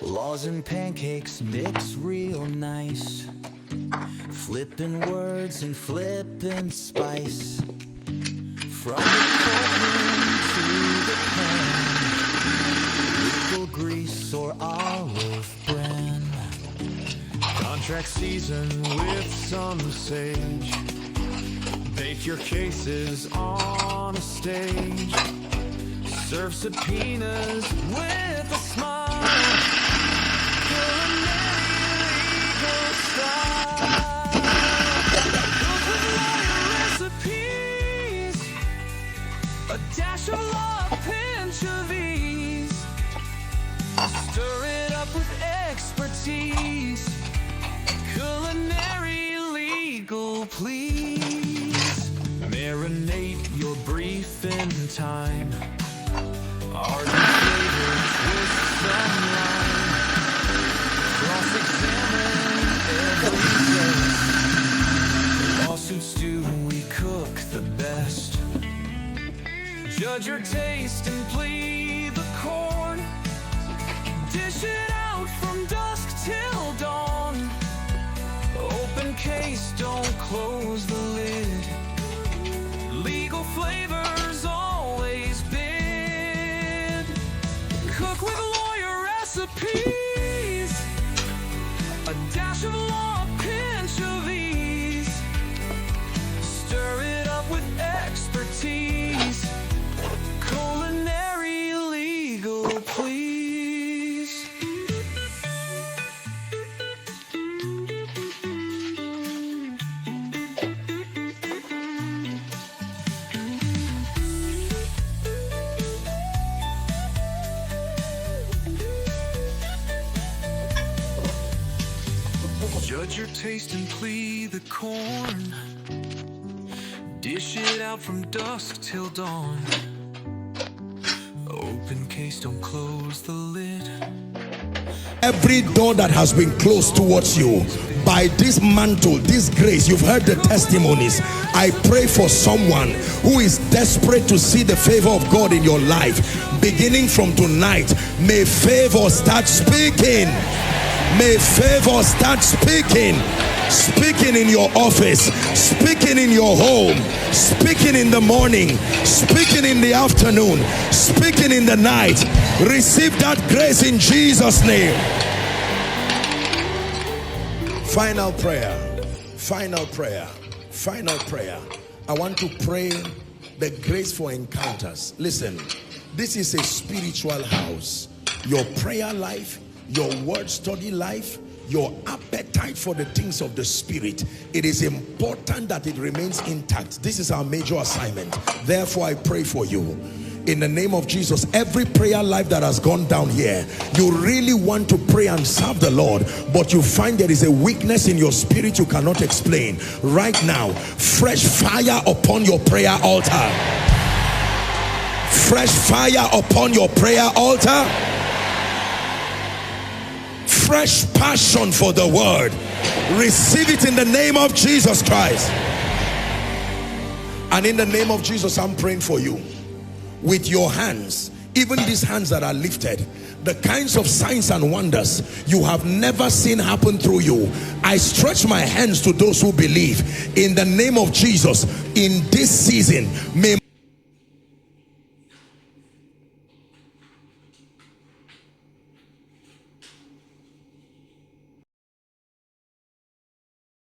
Laws and pancakes mix real nice, flipping words and flipping spice. From the courtroom to the pen, legal grease or olive bran. Contract season with some sage, bake your cases on a stage. Serve subpoenas with a smile. A dash of law, a pinch of ease. Stir it up with expertise. Culinary legal, please. Marinate your brief in time. Ardent flavors with some lime. Cross-examine every taste. Lawsuit stew, we cook the best. Judge your taste and plead the corn. Dish it out from dusk till dawn. Open case, don't close the lid. Legal flavors always bid. Cook with lawyer recipes. A dash of law, a pinch of ease. Stir it up with expertise. Culinary legal, please. Judge your taste and plead the corn. Dish it out from dusk till dawn. Open case, don't close the lid. Every door that has been closed towards you, by this mantle, this grace, you've heard the testimonies. I pray for someone who is desperate to see the favor of God in your life. Beginning from tonight, may favor start speaking. May favor start speaking. Speaking in your office, speaking in your home, speaking in the morning, speaking in the afternoon, speaking in the night. Receive that grace in Jesus' name. Final prayer, final prayer, final prayer. I want to pray the grace for encounters. Listen, this is a spiritual house. Your prayer life, your word study life, your appetite for the things of the spirit, it is important that it remains intact. This is our major assignment. Therefore, I pray for you in the name of Jesus. Every prayer life that has gone down here, you really want to pray and serve the Lord, but you find there is a weakness in your spirit you cannot explain. Right now, fresh fire upon your prayer altar. Fresh fire upon your prayer altar. Fresh passion for the word. Receive it in the name of Jesus Christ. And in the name of Jesus, I'm praying for you. With your hands, even these hands that are lifted, the kinds of signs and wonders you have never seen happen through you, I stretch my hands to those who believe. In the name of Jesus, in this season, may